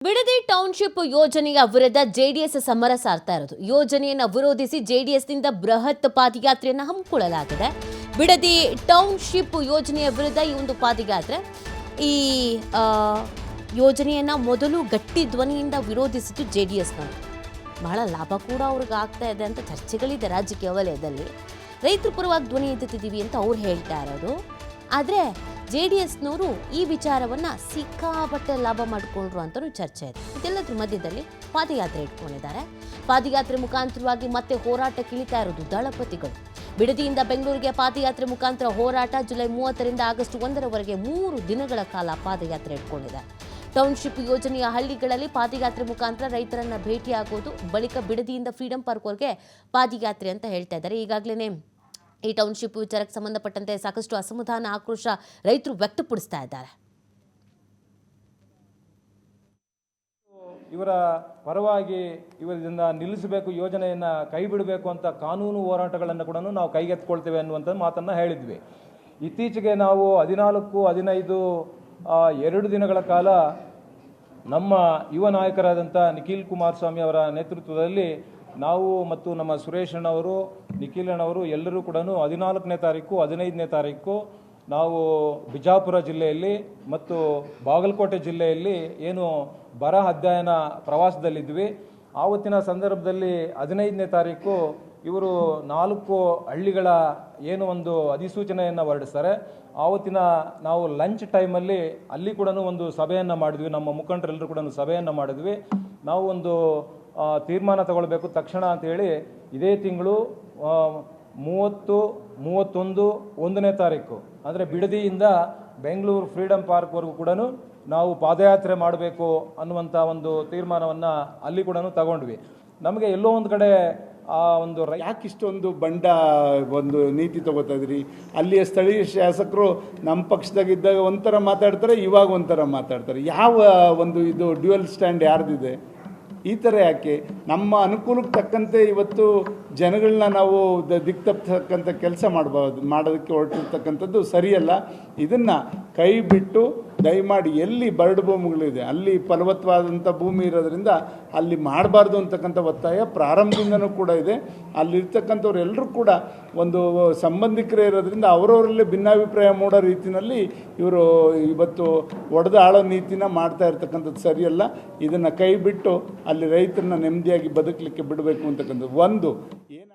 Bidadi township ಯೋಜನೆಯ ವಿರುದ್ಧ JDS ಸಮರ ಸಾರ್ತಾ ಇರೋದು. ಯೋಜನೆಯನ್ನು ವಿರೋಧಿಸಿ ಜೆಡಿಎಸ್ನಿಂದ ಬೃಹತ್ ಪಾದಯಾತ್ರೆಯನ್ನು ಹಮ್ಮಿಕೊಳ್ಳಲಾಗಿದೆ. ಬಿಡದಿ ಟೌನ್ಶಿಪ್ ಯೋಜನೆಯ ವಿರುದ್ಧ ಈ ಒಂದು ಪಾದಯಾತ್ರೆ. ಈ ಯೋಜನೆಯನ್ನು ಮೊದಲು ಗಟ್ಟಿ ಧ್ವನಿಯಿಂದ ವಿರೋಧಿಸಿದ್ದು ಜೆಡಿಎಸ್ನವರು. ಬಹಳ ಲಾಭ ಕೂಡ ಅವ್ರಿಗೆ ಆಗ್ತಾ ಇದೆ ಅಂತ ಚರ್ಚೆಗಳಿದೆ ರಾಜಕೀಯ ವಲಯದಲ್ಲಿ. ರೈತರ ಪರವಾಗಿ ಧ್ವನಿ ಎತ್ತುತ್ತಿದ್ದೀವಿ ಅಂತ ಅವ್ರು ಹೇಳ್ತಾ ಇರೋದು. ಆದರೆ ಜೆಡಿಎಸ್ನವರು ಈ ವಿಚಾರವನ್ನು ಸಿಕ್ಕಾಪಟ್ಟೆ ಲಾಭ ಮಾಡಿಕೊಂಡ್ರು ಅಂತಲೂ ಚರ್ಚೆ ಇದೆ. ಇದೆಲ್ಲದ್ರ ಮಧ್ಯದಲ್ಲಿ ಪಾದಯಾತ್ರೆ ಇಟ್ಕೊಂಡಿದ್ದಾರೆ. ಪಾದಯಾತ್ರೆ ಮುಖಾಂತರವಾಗಿ ಮತ್ತೆ ಹೋರಾಟಕ್ಕೆ ಇಳಿತಾ ಇರೋದು ದಳಪತಿಗಳು. ಬಿಡದಿಯಿಂದ ಬೆಂಗಳೂರಿಗೆ ಪಾದಯಾತ್ರೆ ಮುಖಾಂತರ ಹೋರಾಟ. ಜುಲೈ 30ರಿಂದ ಆಗಸ್ಟ್ 1ರವರೆಗೆ 3 ದಿನಗಳ ಕಾಲ ಪಾದಯಾತ್ರೆ ಇಟ್ಕೊಂಡಿದ್ದಾರೆ. ಟೌನ್ಶಿಪ್ ಯೋಜನೆಯ ಹಳ್ಳಿಗಳಲ್ಲಿ ಪಾದಯಾತ್ರೆ ಮುಖಾಂತರ ರೈತರನ್ನ ಭೇಟಿಯಾಗೋದು, ಬಳಿಕ ಬಿಡದಿಯಿಂದ ಫ್ರೀಡಂ ಪಾರ್ಕ್ವರೆಗೆ ಪಾದಯಾತ್ರೆ ಅಂತ ಹೇಳ್ತಾ ಇದ್ದಾರೆ. ಈಗಾಗಲೇ ಈ ಟೌನ್ಶಿಪ್ ವಿಚಾರಕ್ಕೆ ಸಂಬಂಧಪಟ್ಟಂತೆ ಸಾಕಷ್ಟು ಅಸಮಾಧಾನ, ಆಕ್ರೋಶ ರೈತರು ವ್ಯಕ್ತಪಡಿಸ್ತಾ ಇದ್ದಾರೆ. ಇವರ ಪರವಾಗಿ ಇವರಿಂದ ನಿಲ್ಲಿಸಬೇಕು, ಯೋಜನೆಯನ್ನು ಕೈ ಬಿಡಬೇಕು ಅಂತ ಕಾನೂನು ಹೋರಾಟಗಳನ್ನು ಕೂಡ ನಾವು ಕೈಗೆತ್ತಿಕೊಳ್ತೇವೆ ಅನ್ನುವಂಥ ಮಾತನ್ನು ಹೇಳಿದ್ವಿ. ಇತ್ತೀಚೆಗೆ ನಾವು 14, 15, 2 ದಿನಗಳ ಕಾಲ ನಮ್ಮ ಯುವ ನಾಯಕರಾದಂಥ ನಿಖಿಲ್ ಕುಮಾರಸ್ವಾಮಿ ಅವರ ನೇತೃತ್ವದಲ್ಲಿ ನಾವು ಮತ್ತು ನಮ್ಮ ಸುರೇಶ್ ಅಣ್ಣವರು, ನಿಖಿಲ್ ಅಣ್ಣವರು ಎಲ್ಲರೂ ಕೂಡ 14ನೇ ತಾರೀಕು, 15ನೇ ತಾರೀಕು ನಾವು ಬಿಜಾಪುರ ಜಿಲ್ಲೆಯಲ್ಲಿ ಮತ್ತು ಬಾಗಲಕೋಟೆ ಜಿಲ್ಲೆಯಲ್ಲಿ ಏನು ಬರ ಅಧ್ಯಯನ ಪ್ರವಾಸದಲ್ಲಿದ್ವಿ. ಆವತ್ತಿನ ಸಂದರ್ಭದಲ್ಲಿ 15ನೇ ತಾರೀಕು ಇವರು 4 ಹಳ್ಳಿಗಳ ಏನು ಒಂದು ಅಧಿಸೂಚನೆಯನ್ನು ಹೊರಡಿಸ್ತಾರೆ. ಆವತ್ತಿನ ನಾವು ಲಂಚ್ ಟೈಮಲ್ಲಿ ಅಲ್ಲಿ ಕೂಡ ಒಂದು ಸಭೆಯನ್ನು ಮಾಡಿದ್ವಿ. ನಮ್ಮ ಮುಖಂಡರೆಲ್ಲರೂ ಕೂಡ ಸಭೆಯನ್ನು ಮಾಡಿದ್ವಿ. ನಾವು ಒಂದು ತೀರ್ಮಾನ ತಗೊಳ್ಬೇಕು ತಕ್ಷಣ ಅಂತೇಳಿ ಇದೇ ತಿಂಗಳು 30, 31, 1ನೇ ತಾರೀಕು ಅಂದರೆ ಬಿಡದಿಯಿಂದ ಬೆಂಗಳೂರು ಫ್ರೀಡಂ ಪಾರ್ಕ್ವರೆಗೂ ಕೂಡ ನಾವು ಪಾದಯಾತ್ರೆ ಮಾಡಬೇಕು ಅನ್ನುವಂಥ ಒಂದು ತೀರ್ಮಾನವನ್ನು ಅಲ್ಲಿ ಕೂಡ ತಗೊಂಡ್ವಿ. ನಮಗೆ ಎಲ್ಲೋ ಒಂದು ಕಡೆ ಆ ಒಂದು ಯಾಕೆ ಇಷ್ಟೊಂದು ಬಂಡ ಒಂದು ನೀತಿ ತಗೋತಾ ಇದ್ರಿ? ಅಲ್ಲಿಯ ಸ್ಥಳೀಯ ಶಾಸಕರು ನಮ್ಮ ಪಕ್ಷದಾಗಿದ್ದಾಗ ಒಂಥರ ಮಾತಾಡ್ತಾರೆ, ಇವಾಗ ಒಂಥರ ಮಾತಾಡ್ತಾರೆ. ಯಾವ ಒಂದು ಇದು ಡ್ಯುಯಲ್ ಸ್ಟ್ಯಾಂಡ್ ಯಾರ್ದಿದೆ? ಈ ಥರ ಯಾಕೆ? ನಮ್ಮ ಅನುಕೂಲಕ್ಕೆ ತಕ್ಕಂತೆ ಇವತ್ತು ಜನಗಳನ್ನ ನಾವು ದಿಕ್ಕು ತಪ್ಪತಕ್ಕಂಥ ಕೆಲಸ ಮಾಡೋದಕ್ಕೆ ಹೊರಟಿರ್ತಕ್ಕಂಥದ್ದು ಸರಿಯಲ್ಲ. ಇದನ್ನು ಕೈ ಬಿಟ್ಟು ದಯಮಾಡಿ ಎಲ್ಲಿ ಬರಡು ಭೂಮಿಗಳಿದೆ ಅಲ್ಲಿ ಫಲವತ್ತವಾದಂಥ ಭೂಮಿ ಇರೋದ್ರಿಂದ ಅಲ್ಲಿ ಮಾಡಬಾರ್ದು ಅಂತಕ್ಕಂಥ ಒತ್ತಾಯ ಪ್ರಾರಂಭದಿಂದನೂ ಕೂಡ ಇದೆ. ಅಲ್ಲಿರ್ತಕ್ಕಂಥವ್ರು ಎಲ್ಲರೂ ಕೂಡ ಒಂದು ಸಂಬಂಧಿಕರೇ ಇರೋದ್ರಿಂದ ಅವರವರಲ್ಲೇ ಭಿನ್ನಾಭಿಪ್ರಾಯ ಮೂಡೋ ರೀತಿಯಲ್ಲಿ ಇವರು ಇವತ್ತು ಒಡೆದು ಆಳೋ ನೀತಿನ ಮಾಡ್ತಾ ಇರ್ತಕ್ಕಂಥದ್ದು ಸರಿಯಲ್ಲ. ಇದನ್ನು ಕೈ ಬಿಟ್ಟು ಅಲ್ಲಿ ರೈತರನ್ನ ನೆಮ್ಮದಿಯಾಗಿ ಬದುಕಲಿಕ್ಕೆ ಬಿಡಬೇಕು ಅಂತಕ್ಕಂಥದ್ದು ಒಂದು